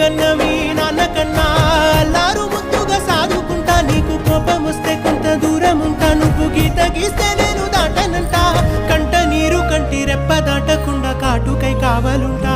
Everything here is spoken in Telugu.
కన్నవి నాన్న కన్నా అల్లారు ముద్దుగా సాదుకుంటా నీకు కోపం వస్తే కొంత దూరం ఉంటా నువ్వు గీత గీస్తే నేను దాటనంటా కంట నీరు కంటి రెప్ప దాటకుండా కాటుకై కావాలుంటా